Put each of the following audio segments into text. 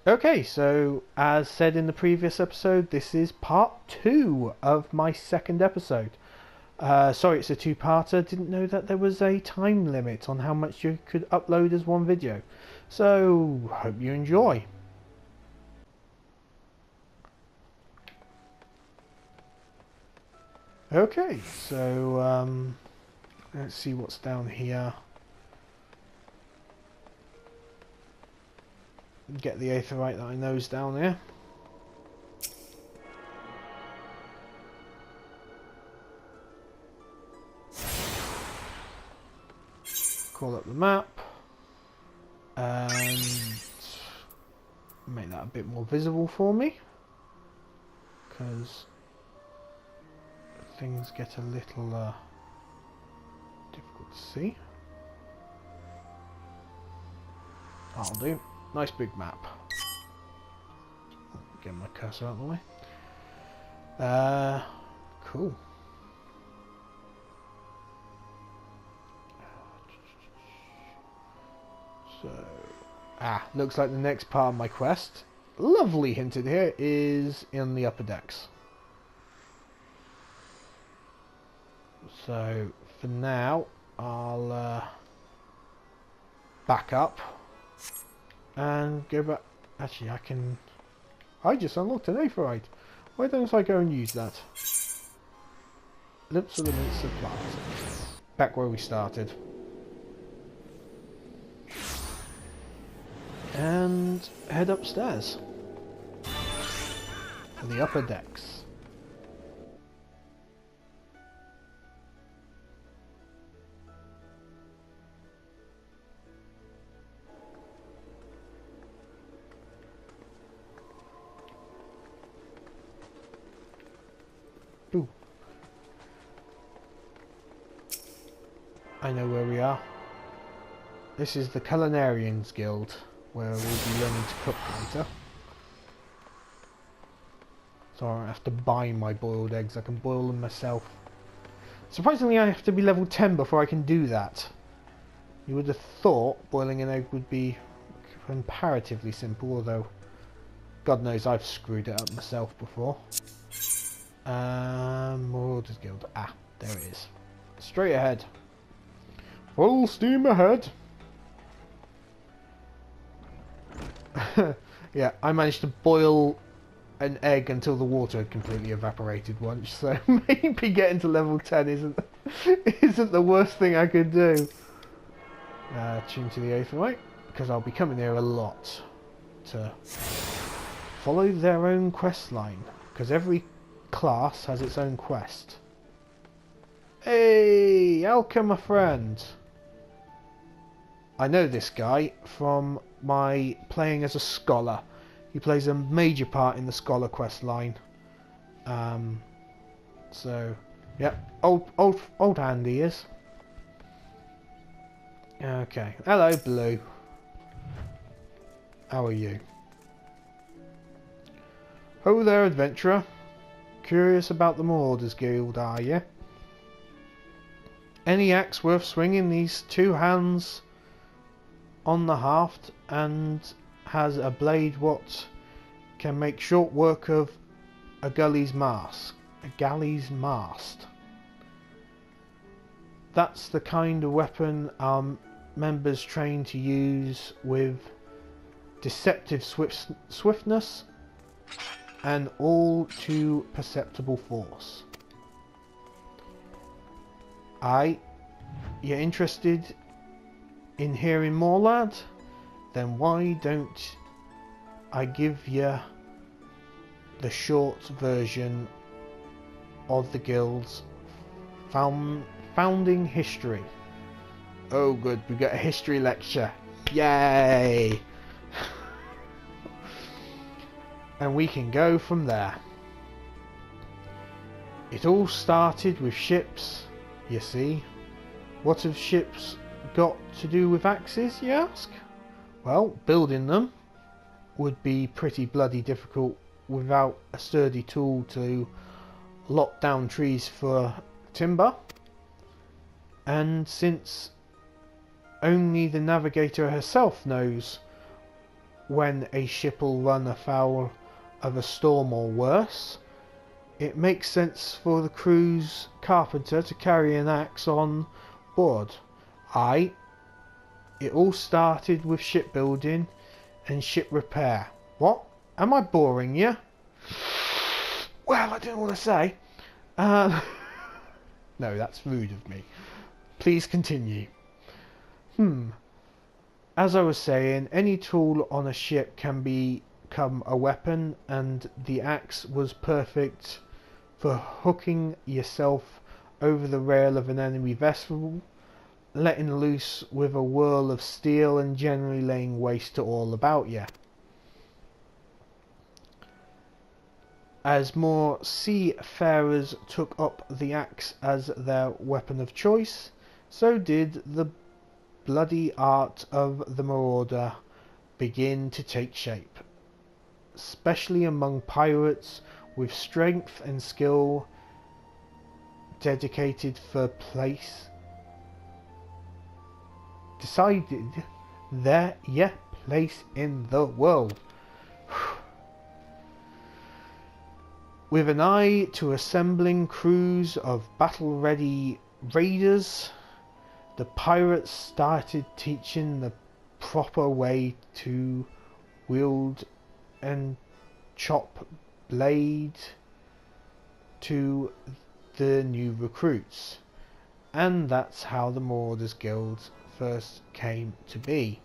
Okay, so as said in the previous episode, this is part 2 of my second episode. Sorry, it's a two-parter. Didn't know that there was a time limit on how much you could upload as one video. So, hope you enjoy. Okay, so let's see what's down here. Get the aetherite that I know is down there. Call up the map and make that a bit more visible for me, because things get a little difficult to see. That'll do. Nice big map. Get my cursor out of the way. Cool. So, looks like the next part of my quest, lovely hinted here, is in the upper decks. So, for now, I'll back up and go back. Actually, I just unlocked an aetherite. Why don't I go and use that? Lips of the mints of plant. Back where we started. And head upstairs to the upper decks. Ooh. I know where we are. This is the Culinarians Guild, where we'll be learning to cook later. So I don't have to buy my boiled eggs, I can boil them myself. Surprisingly, I have to be level 10 before I can do that. You would have thought boiling an egg would be comparatively simple, although God knows I've screwed it up myself before. Marauders Guild. There it is. Straight ahead. Full steam ahead. Yeah, I managed to boil an egg until the water had completely evaporated once, so maybe getting to level 10 isn't the worst thing I could do. Tune to the aetherite, because I'll be coming here a lot to follow their own quest line, because every class has its own quest. Hey, Alka, my friend. I know this guy from my playing as a scholar. He plays a major part in the scholar quest line. So, yeah, old hand he is. Okay, hello, Blue. How are you? Ho there, adventurer. Curious about the Marauders Guild, are you? Any axe worth swinging these two hands on the haft and has a blade what can make short work of a galley's mast. That's the kind of weapon our members train to use with deceptive swiftness and all too perceptible force. You're interested in hearing more, lad? Then why don't I give you the short version of the guild's founding history. Oh good, we got a history lecture. Yay! And we can go from there. It all started with ships, you see. What have ships got to do with axes, you ask? Well, building them would be pretty bloody difficult without a sturdy tool to lock down trees for timber. And since only the navigator herself knows when a ship will run afoul of a storm or worse, it makes sense for the crew's carpenter to carry an axe on board. It all started with shipbuilding and ship repair. What? Am I boring you? Well, I don't know what to say. No, that's rude of me. Please continue. As I was saying, any tool on a ship can become a weapon, and the axe was perfect for hooking yourself over the rail of an enemy vessel, letting loose with a whirl of steel, and generally laying waste to all about you. As more seafarers took up the axe as their weapon of choice, so did the bloody art of the marauder begin to take shape, especially among pirates with strength and skill dedicated for place place in the world. With an eye to assembling crews of battle-ready raiders, the pirates started teaching the proper way to wield and chop blade to the new recruits, and that's how the Marauders Guild first came to be.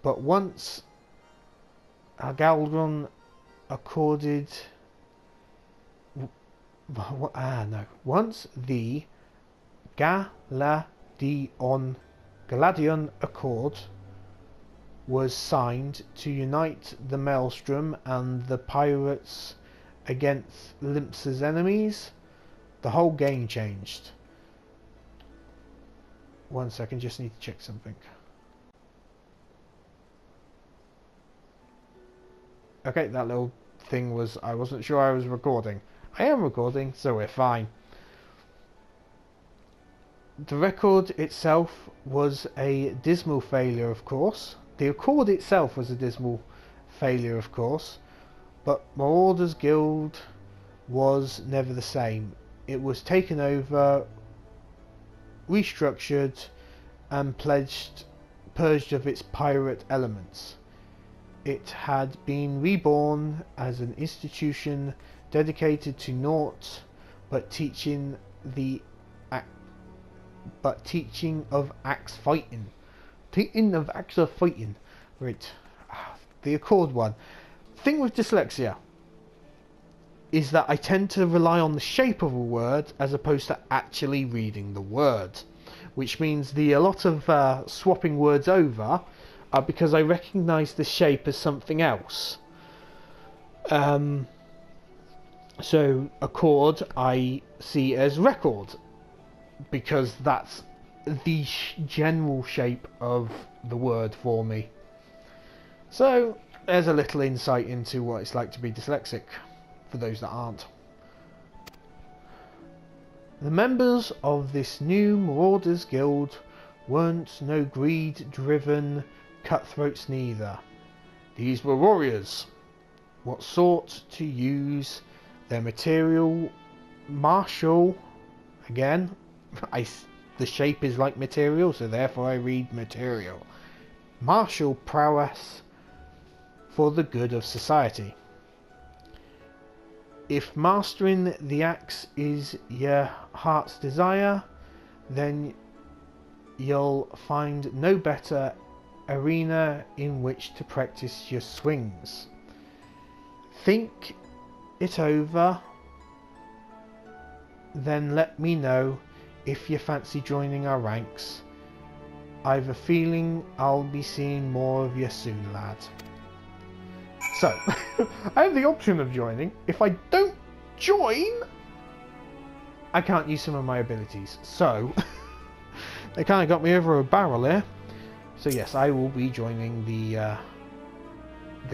But once Agaldron accorded once the Galadion Accord was signed to unite the Maelstrom and the pirates against Limps's enemies, the whole game changed. One second, just need to check something. Okay, that little thing was, I wasn't sure I was recording. I am recording, so we're fine. The record itself was a dismal failure, of course. The Accord itself was a dismal failure, of course. But Marauders Guild was never the same. It was taken over, restructured, and purged of its pirate elements. It had been reborn as an institution dedicated to naught but teaching of axe fighting. Right. The Accord one. Thing with dyslexia is that I tend to rely on the shape of a word as opposed to actually reading the word, which means a lot of swapping words over are because I recognise the shape as something else. So accord I see as record, because that's the general shape of the word for me. So there's a little insight into what it's like to be dyslexic, for those that aren't. The members of this new Marauders Guild weren't no greed-driven cutthroats neither. These were warriors, what sought to use their martial, again, the shape is like material, so therefore I read material, martial prowess for the good of society. If mastering the axe is your heart's desire, then you'll find no better arena in which to practice your swings. Think it over, then let me know if you fancy joining our ranks. I've a feeling I'll be seeing more of you soon, lad. So, I have the option of joining. If I don't join, I can't use some of my abilities. So, they kind of got me over a barrel here. So yes, I will be joining the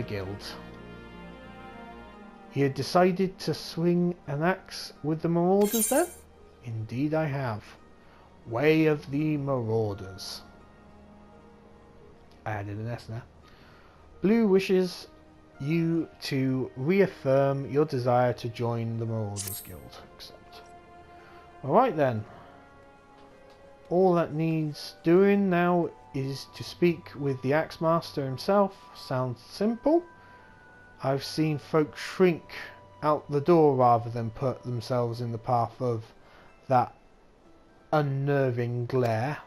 guild. You decided to swing an axe with the Marauders then? Indeed I have. Way of the Marauders. I added an S now. Blue wishes you to reaffirm your desire to join the Marauders Guild. Accept. Alright then. All that needs doing now is to speak with the Axemaster himself. Sounds simple. I've seen folks shrink out the door rather than put themselves in the path of that unnerving glare.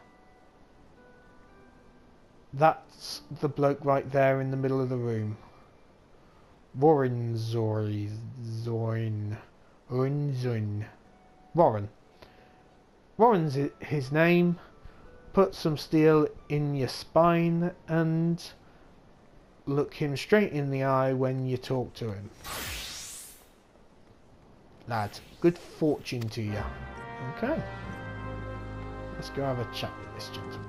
That's the bloke right there in the middle of the room. Warren. Warren's his name. Put some steel in your spine and look him straight in the eye when you talk to him. Lad, good fortune to you. Okay. Let's go have a chat with this gentleman.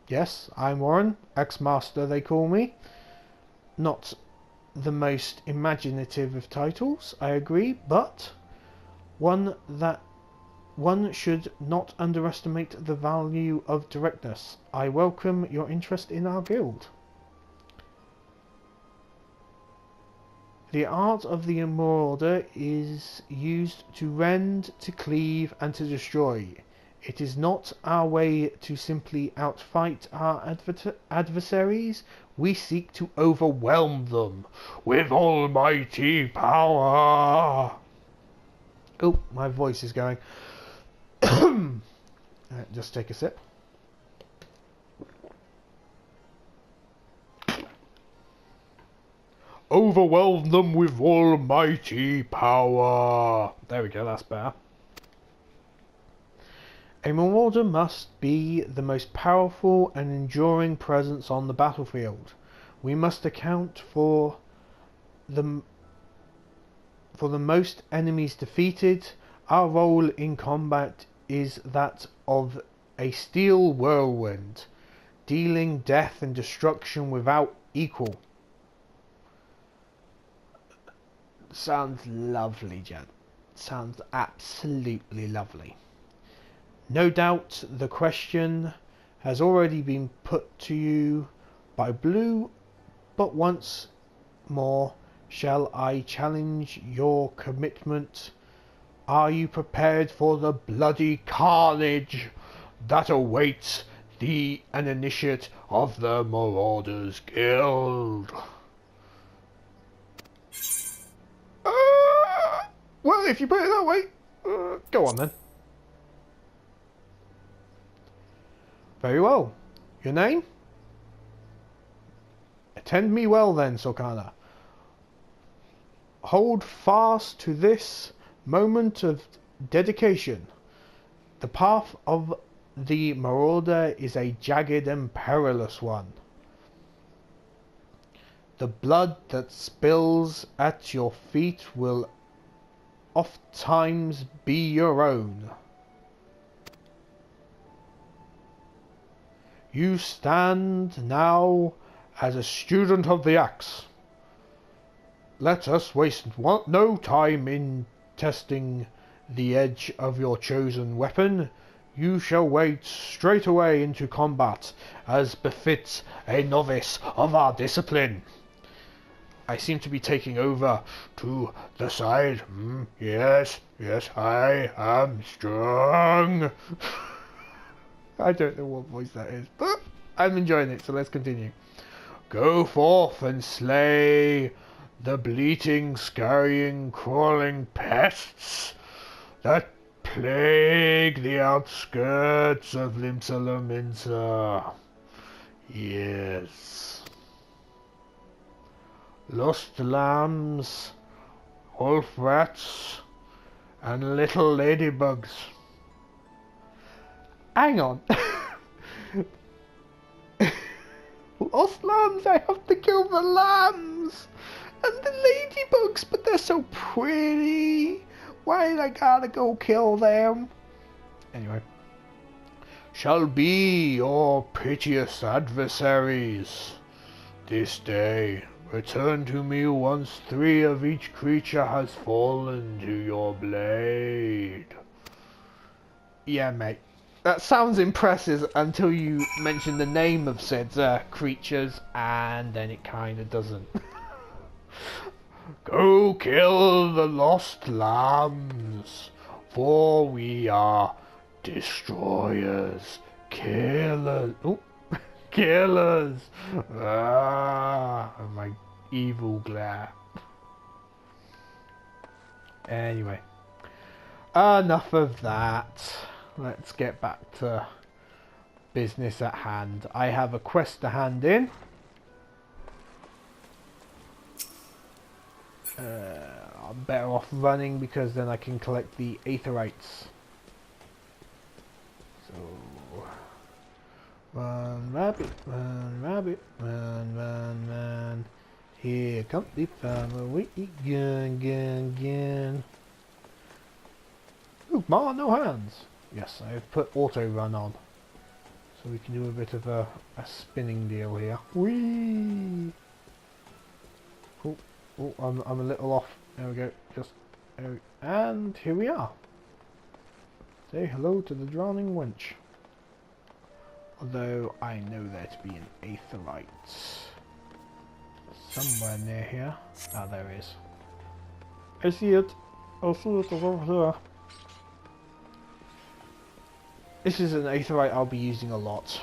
Yes, I'm Warren, Axemaster they call me. Not the most imaginative of titles, I agree, but one that one should not underestimate the value of directness. I welcome your interest in our guild. The art of the Marauder is used to rend, to cleave, and to destroy. It is not our way to simply outfight our adversaries. We seek to overwhelm them with almighty power. Oh, my voice is going. Just take a sip. Overwhelm them with almighty power. There we go, that's better. A Marauder must be the most powerful and enduring presence on the battlefield. We must account for the most enemies defeated. Our role in combat is that of a steel whirlwind, dealing death and destruction without equal. Sounds lovely, Jen. Sounds absolutely lovely. No doubt the question has already been put to you by Blue, but once more shall I challenge your commitment? Are you prepared for the bloody carnage that awaits an initiate of the Marauders Guild? Well, if you put it that way, go on then. Very well. Your name? Attend me well then, Sorkana. Hold fast to this moment of dedication. The path of the Marauder is a jagged and perilous one. The blood that spills at your feet will ofttimes be your own. You stand now as a student of the axe. Let us waste no time in testing the edge of your chosen weapon. You shall wade straight away into combat, as befits a novice of our discipline. I seem to be taking over to the side. Yes, I am strong. I don't know what voice that is, but I'm enjoying it, so let's continue. Go forth and slay the bleating, scurrying, crawling pests that plague the outskirts of Limsa. Yes. Lost lambs, wolf rats, and little ladybugs. Hang on. Lost lambs, I have to kill the lambs. And the ladybugs, but they're so pretty. Why did I gotta go kill them? Anyway. Shall be your piteous adversaries this day. Return to me once 3 of each creature has fallen to your blade. Yeah, mate. That sounds impressive until you mention the name of said creatures, and then it kind of doesn't. Go kill the lost lambs, for we are destroyers, killers. Oh, killers! Ah, my evil glare. Anyway, enough of that. Let's get back to business at hand. I have a quest to hand in. I'm better off running because then I can collect the aetherites. So, run rabbit, run rabbit, run, run, run. Here comes the family gun. Ooh, Ma, no hands. Yes, I've put auto run on, so we can do a bit of a spinning deal here. Whee! Oh, I'm a little off. There we go. Just there we, and here we are. Say hello to the drowning wench. Although I know there to be an aetherite somewhere near here. Ah, there is. I see it. I see it over there. This is an aetherite I'll be using a lot.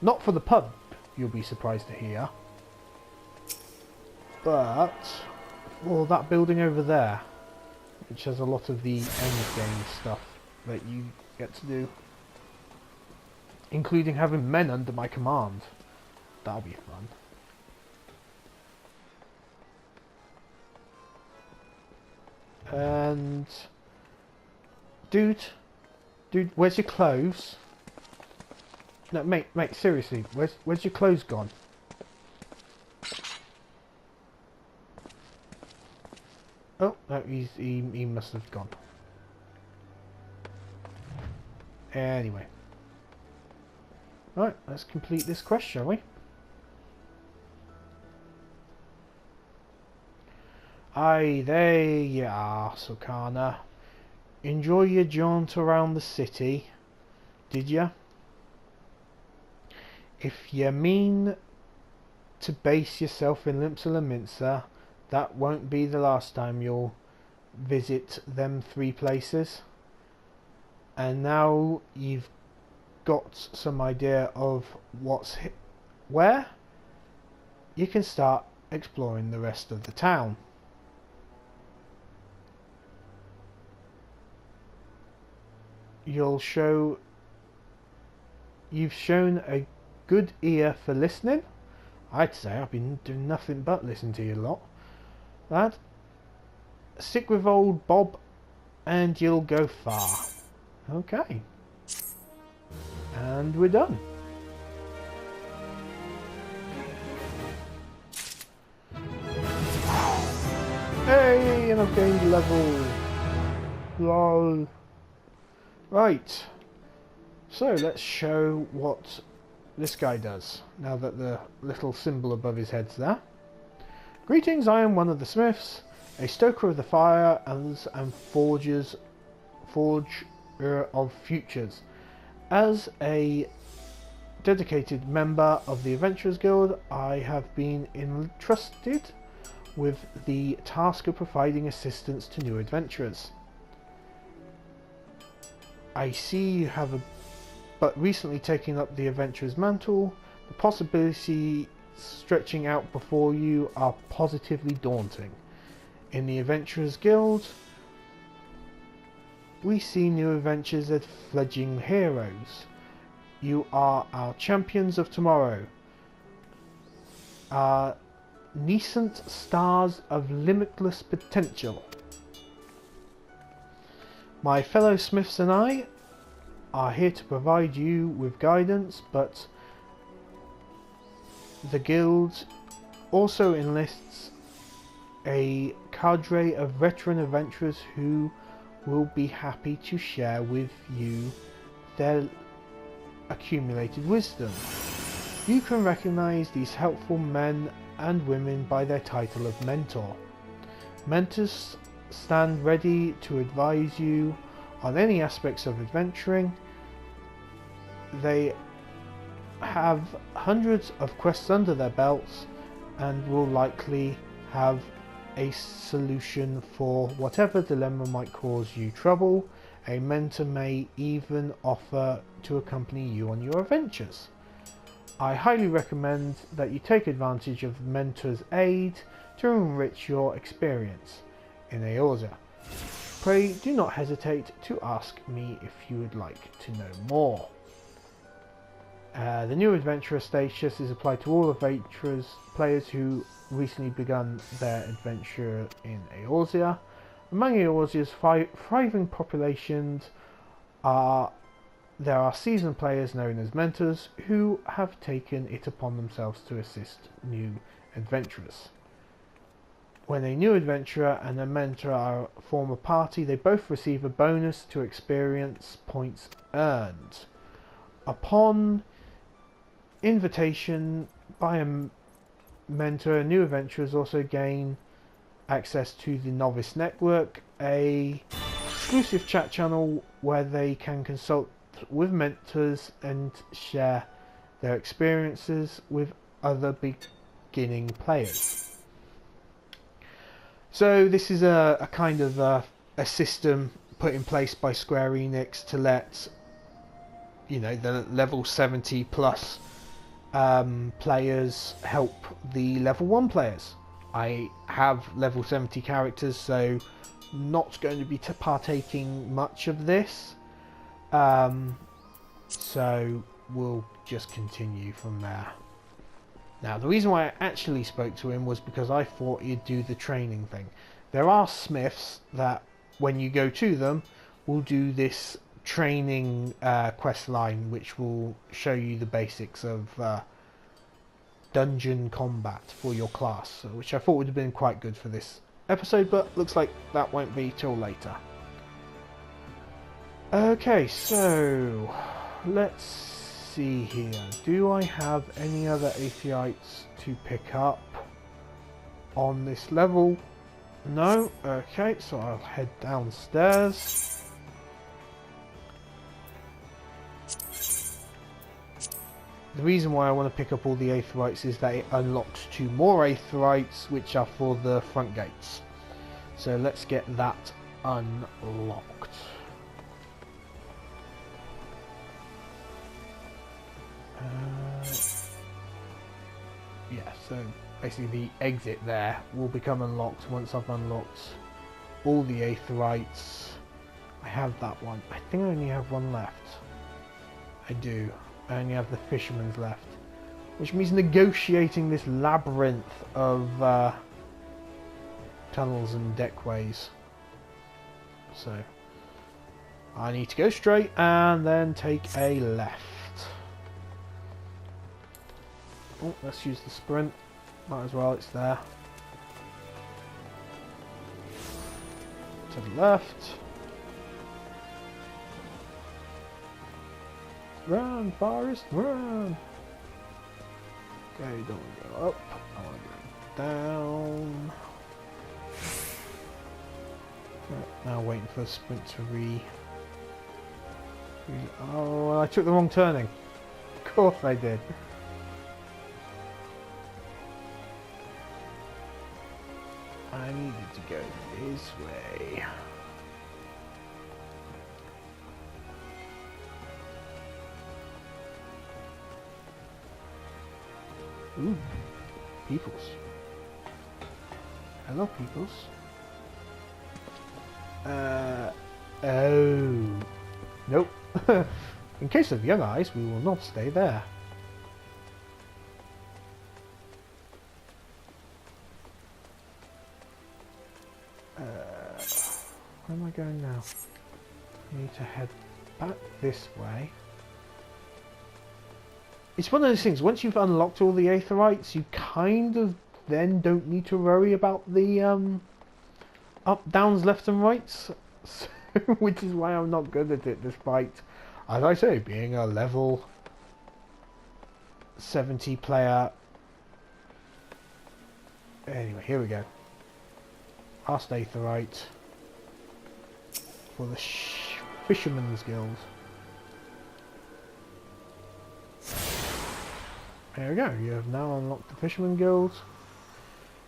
Not for the pub, you'll be surprised to hear. But for that building over there, which has a lot of the end game stuff that you get to do, including having men under my command. That'll be fun. And dude, where's your clothes? No, mate, seriously, where's your clothes gone? Oh, no, he must have gone. Anyway. Right, let's complete this quest, shall we? Aye, there you are, Sukana. Enjoy your jaunt around the city, did ya? If you mean to base yourself in Limsa, that won't be the last time you'll visit them 3 places. And now you've got some idea of where, you can start exploring the rest of the town. You've shown a good ear for listening. I'd say I've been doing nothing but listen to you lot. Lad, stick with old Bob and you'll go far. Okay. And we're done. Hey, and I've gained level. Lol. Right. So let's show what this guy does, now that the little symbol above his head's there. Greetings, I am one of the smiths, a stoker of the fire and forger of futures. As a dedicated member of the Adventurers Guild, I have been entrusted with the task of providing assistance to new adventurers. I see you have but recently taken up the adventurer's mantle. The possibilities stretching out before you are positively daunting. In the Adventurers Guild, we see new adventures as fledgling heroes. You are our champions of tomorrow, our nascent stars of limitless potential. My fellow smiths and I are here to provide you with guidance, but the guild also enlists a cadre of veteran adventurers who will be happy to share with you their accumulated wisdom. You can recognize these helpful men and women by their title of mentor. Mentors stand ready to advise you on any aspects of adventuring. They have hundreds of quests under their belts and will likely have a solution for whatever dilemma might cause you trouble. A mentor may even offer to accompany you on your adventures. I highly recommend that you take advantage of the mentor's aid to enrich your experience in Eorzea. Pray do not hesitate to ask me if you would like to know more. The new adventurer status is applied to all adventurers players who recently begun their adventure in Eorzea. Among Eorzea's thriving populations there are seasoned players known as mentors who have taken it upon themselves to assist new adventurers. When a new adventurer and a mentor form a party, they both receive a bonus to experience points earned. Upon invitation by a mentor, new adventurers also gain access to the Novice Network, a exclusive chat channel where they can consult with mentors and share their experiences with other beginning players. So this is a kind of a system put in place by Square Enix to let the level 70 plus players help the level 1 players. I have level 70 characters, so not going to be partaking much of this. So we'll just continue from there. Now, the reason why I actually spoke to him was because I thought he'd do the training thing. There are smiths that, when you go to them, will do this training quest line, which will show you the basics of dungeon combat for your class, which I thought would have been quite good for this episode, but looks like that won't be till later. Okay, so let's see here. Do I have any other aetherites to pick up on this level? No? Okay, so I'll head downstairs. The reason why I want to pick up all the aetherites is that it unlocks 2 more aetherites, which are for the front gates. So let's get that unlocked. Yeah, so basically the exit there will become unlocked once I've unlocked all the aetherites. I have that one. I think I only have one left. I do. I only have the fisherman's left, which means negotiating this labyrinth of tunnels and deckways. So I need to go straight and then take a left. Oh, let's use the sprint. Might as well, it's there. To the left. Run, Forest, run! Okay, don't want to go up. I want to go down. Right, now waiting for the sprint to Oh, I took the wrong turning. Of course I did. I needed to go this way. Ooh, peoples. Hello, peoples. Oh. Nope. In case of young eyes, we will not stay there. Where am I going now? I need to head back this way. It's one of those things, once you've unlocked all the aetherites, you kind of then don't need to worry about the up, downs, left and rights. So, which is why I'm not good at it, despite, as I say, being a level 70 player Anyway, here we go. Last aetherite for the Fisherman's Guild. There we go. You have now unlocked the Fisherman Guild.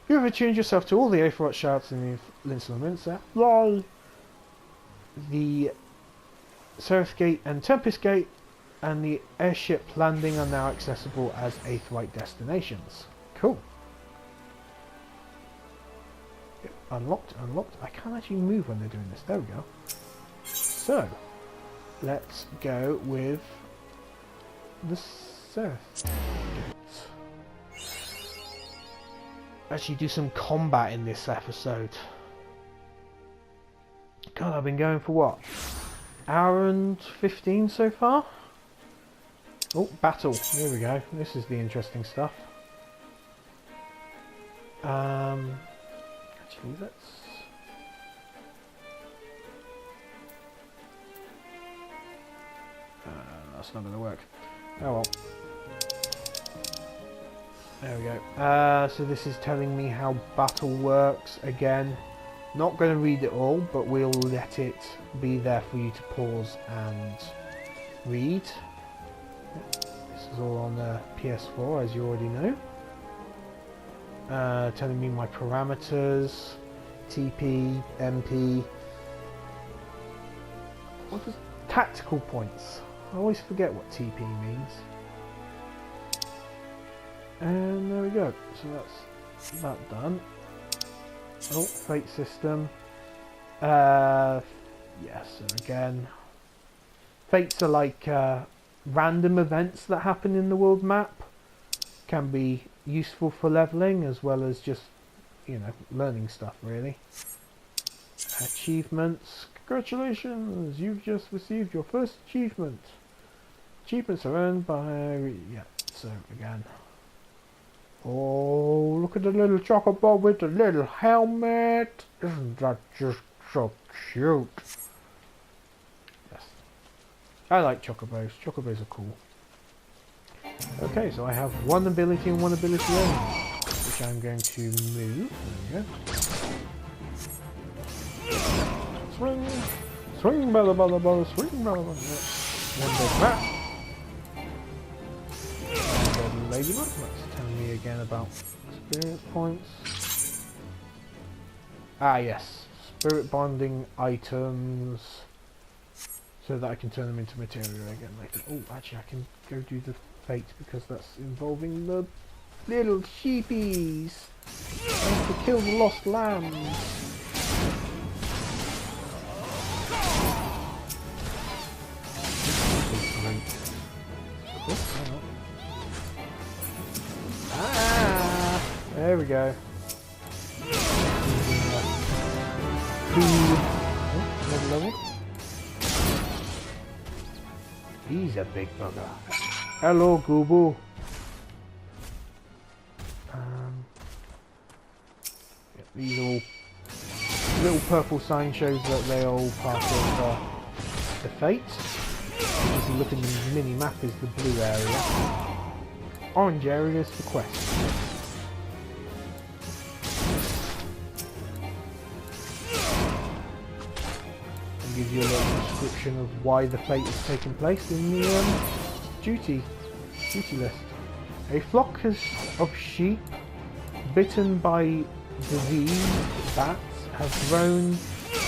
You have attuned yourself to all the aetherite shouts in the Linson Mincer. Yay! The Seraph Gate and Tempest Gate and the airship landing are now accessible as aetherite destinations. Cool. Yep, unlocked, unlocked. I can't actually move when they're doing this. There we go. So, let's go with the Seraph Gate. Actually do some combat in this episode. God, I've been going for what? Hour and 15 so far? Oh, battle. Here we go. This is the interesting stuff. Actually, that's not going to work. Oh well. There we go. So this is telling me how battle works again. Not going to read it all, but we'll let it be there for you to pause and read. This is all on the PS4, as you already know. Telling me my parameters, TP, MP. What does tactical points? I always forget what TP means. And there we go. So that's that done. Oh, fate system. Yeah, so again, fates are like random events that happen in the world map. Can be useful for leveling as well as just, you know, learning stuff really. Achievements. Congratulations, you've just received your first achievement. Achievements are earned by... yeah, so again. Oh, look at the little chocobo with the little helmet. Isn't that just so cute? Yes. I like chocobos. Chocobos are cool. Okay, so I have one ability and one ability only, which I'm going to move. There we go. Swing! Swing, bella, bella, bella, swing, bella, bella. One dead rat. One dead ladybird. That's telling me again about experience points. Ah, yes. Spirit bonding items. So that I can turn them into material again later. Oh, actually, I can go do the fate because that's involving the little sheepies. I have to kill the lost lambs. Ah, there we go. Another level. He's a big bugger. Hello, Goobo. Yeah, these are all little purple sign shows that they are all part of the fate. If you look at the mini map, is the blue area. Orange area is the quest. And gives you a little description of why the fate is taking place in the duty list. A flock of sheep bitten by disease bats have grown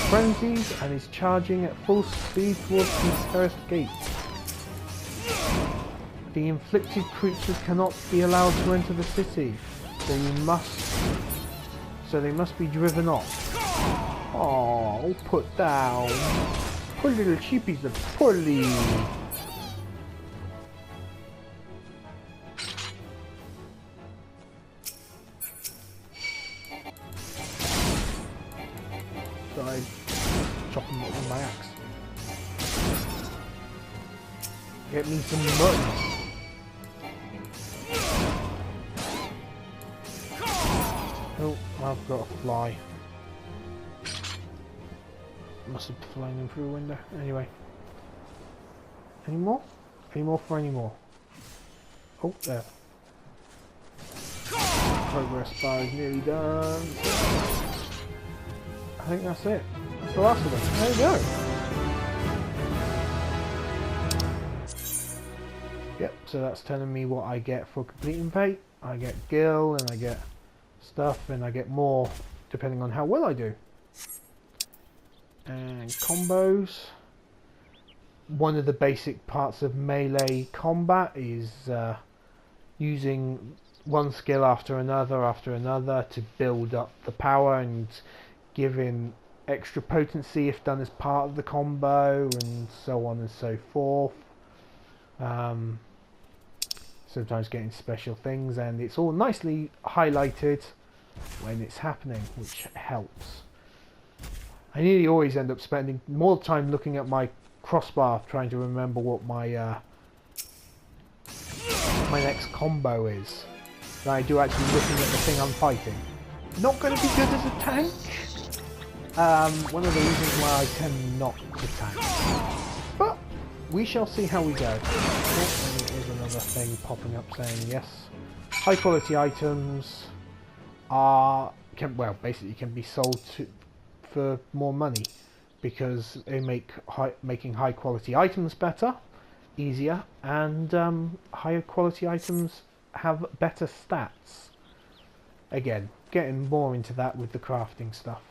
frenzied and is charging at full speed towards the terrace gate. The inflicted creatures cannot be allowed to enter the city, so they must be driven off. Oh, put down. Poor little sheepies are poorly. So I chop them up with my axe. Get me some mutton. Oh, I've got a fly. Must have flown in through a window. Anyway. Any more? Any more for any more? Oh, there. progress bar is nearly done. I think that's it. That's the last of them. There you go. Yep, so that's telling me what I get for completing fate. I get gil, and I get stuff, and I get more depending on how well I do. And combos. One of the basic parts of melee combat is using one skill after another to build up the power and giving extra potency if done as part of the combo, and so on and so forth. Sometimes getting special things, and it's all nicely highlighted when it's happening, which helps. I nearly always end up spending more time looking at my crossbar trying to remember what my my next combo is than I do actually looking at the thing I'm fighting. Not going to be good as a tank. One of the reasons why I tend not to tank. But we shall see how we go. Oh, and there's another thing popping up saying yes. High quality items basically can be sold for more money, because they make making high quality items better, easier, and higher quality items have better stats. Again, getting more into that with the crafting stuff.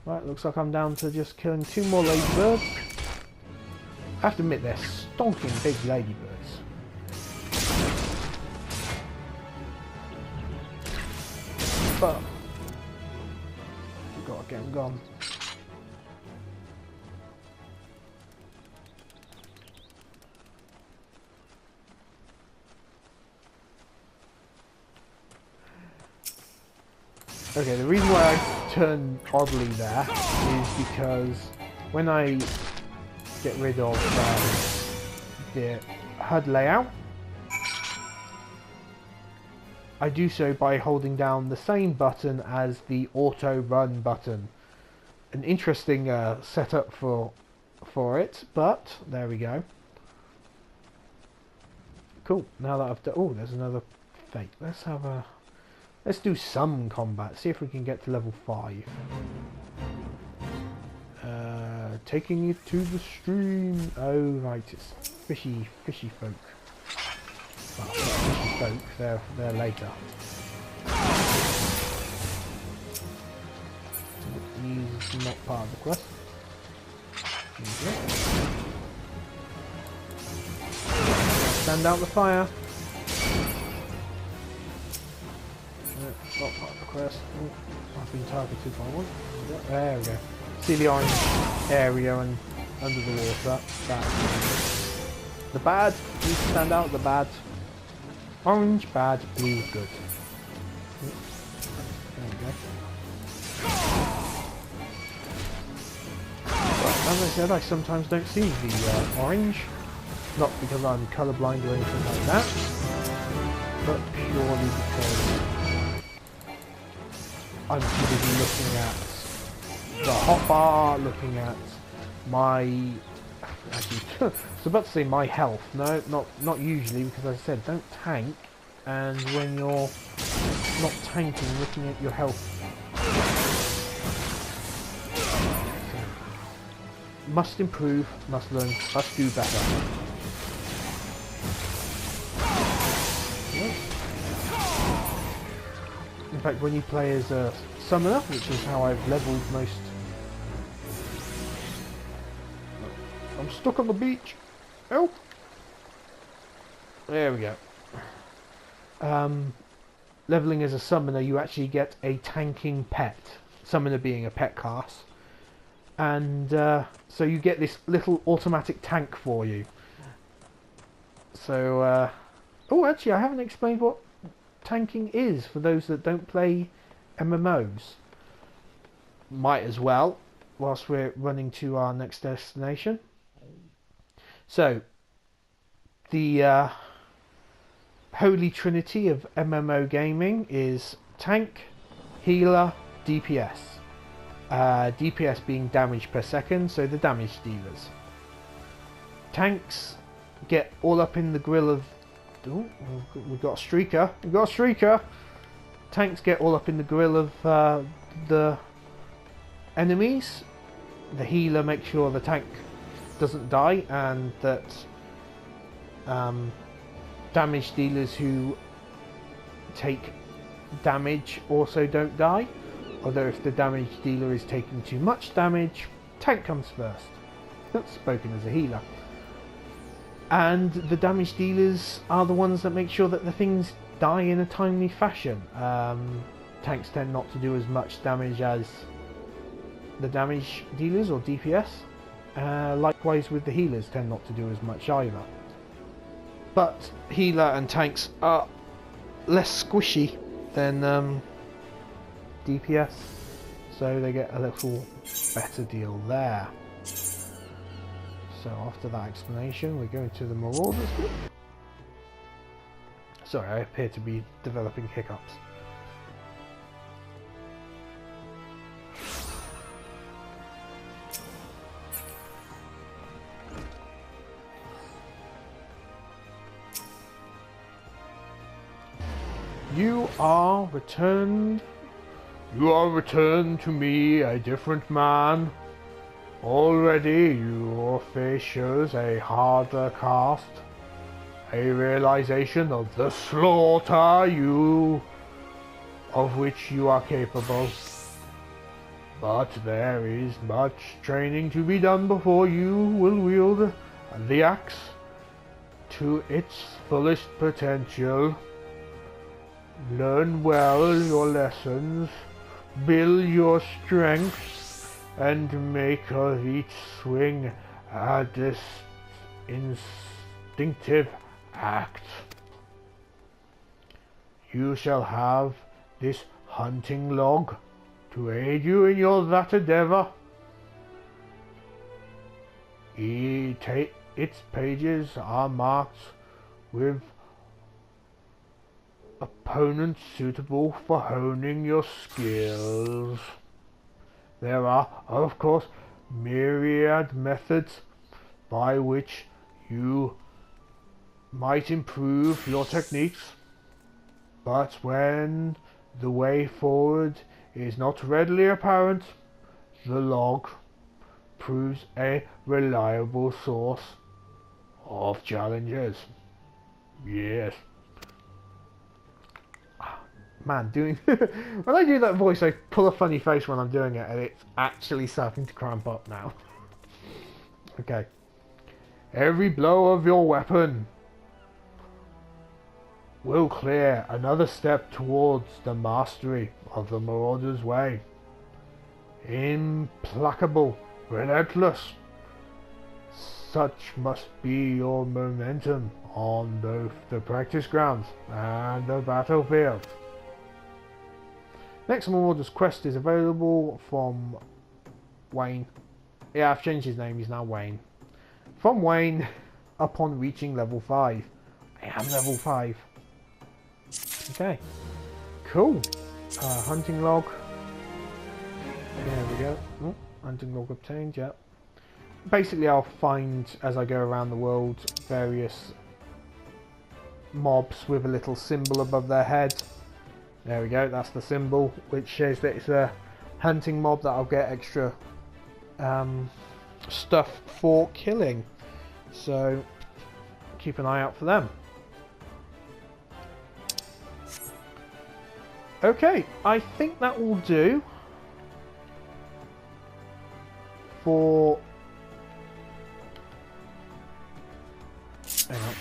Right, looks like I'm down to just killing 2 more ladybirds. I have to admit, they're stonking big ladybirds. But we've got to get them gone. Okay, the reason why I turned oddly there is because when I get rid of the HUD layout, I do so by holding down the same button as the auto run button. An interesting setup for it, but there we go. Cool. Now that I've done, oh, there's another fate. Let's do some combat. See if we can get to level 5. Taking it to the stream. Oh right, it's fishy folk. Well, not fishy folk. They're later. He's not part of the quest. Stand out the fire. Not part of the quest. Oh, I've been targeted by one. There we go. See the orange area and under the water. That's the bad. You stand out the bad. Orange, bad, blue, good. There we go. But as I said, I sometimes don't see the orange. Not because I'm colourblind or anything like that, but purely because I'm too busy looking at the hotbar, looking at my... Actually, I was about to say my health. No, not usually, because as I said, don't tank. And when you're not tanking, looking at your health. So, must improve, must learn, must do better. In fact, when you play as a summoner, which is how I've leveled most... I'm stuck on the beach! Oh! There we go. Leveling as a summoner, you actually get a tanking pet. Summoner being a pet class. And so you get this little automatic tank for you. So, oh, actually, I haven't explained what tanking is for those that don't play MMOs. Might as well, whilst we're running to our next destination. So, the holy trinity of MMO gaming is tank, healer, DPS. DPS being damage per second, so the damage dealers. Tanks get all up in the grill of... Oh, we've got a streaker. We've got a streaker. tanks get all up in the grill of the enemies, the healer makes sure the tank doesn't die, and that damage dealers who take damage also don't die. Although if the damage dealer is taking too much damage, tank comes first. That's spoken as a healer. And the damage dealers are the ones that make sure that the things die in a timely fashion. Tanks tend not to do as much damage as the damage dealers or DPS. Likewise with the healers, tend not to do as much either. But healer and tanks are less squishy than DPS, so they get a little better deal there. So after that explanation, we're going to the Marauders group. Sorry, I appear to be developing hiccups. You are returned to me a different man. Already your face shows a harder cast, a realization of the slaughter of which you are capable. But there is much training to be done before you will wield the axe to its fullest potential. Learn well your lessons, build your strength, and make of each swing a instinctive act. You shall have this hunting log to aid you in your that endeavor. Its pages are marked with opponents suitable for honing your skills. There are, of course, myriad methods by which you might improve your techniques, but when the way forward is not readily apparent, the log proves a reliable source of challenges. Yes. Man, when I do that voice, I pull a funny face when I'm doing it, and it's actually starting to cramp up now. Okay. Every blow of your weapon will clear another step towards the mastery of the Marauder's way. Implacable, relentless. Such must be your momentum on both the practice grounds and the battlefield. Next Marauder's quest is available from Wayne. Yeah, I've changed his name, he's now Wayne. From Wayne upon reaching level 5. I am level 5. Okay. Cool. Hunting log. There we go. Oh, hunting log obtained, yeah. Basically I'll find, as I go around the world, various mobs with a little symbol above their head. There we go, that's the symbol, which shows that it's a hunting mob that I'll get extra stuff for killing. So keep an eye out for them. Okay, I think that will do for... Hang on.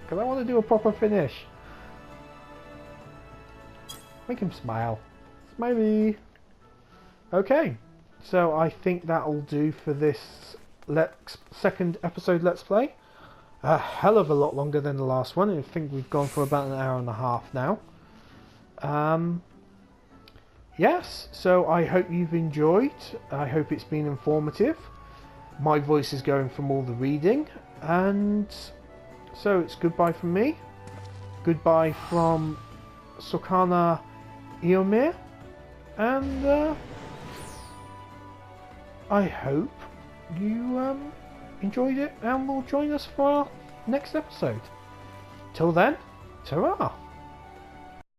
Because I want to do a proper finish. Make him smile. Smiley. Okay, so I think that'll do for this second episode Let's Play. A hell of a lot longer than the last one. I think we've gone for about an hour and a half now. Yes, so I hope you've enjoyed. I hope it's been informative. My voice is going from all the reading. And so it's goodbye from me. Goodbye from Sokana Eomir, and I hope you enjoyed it and will join us for our next episode. Till then, ta-ra!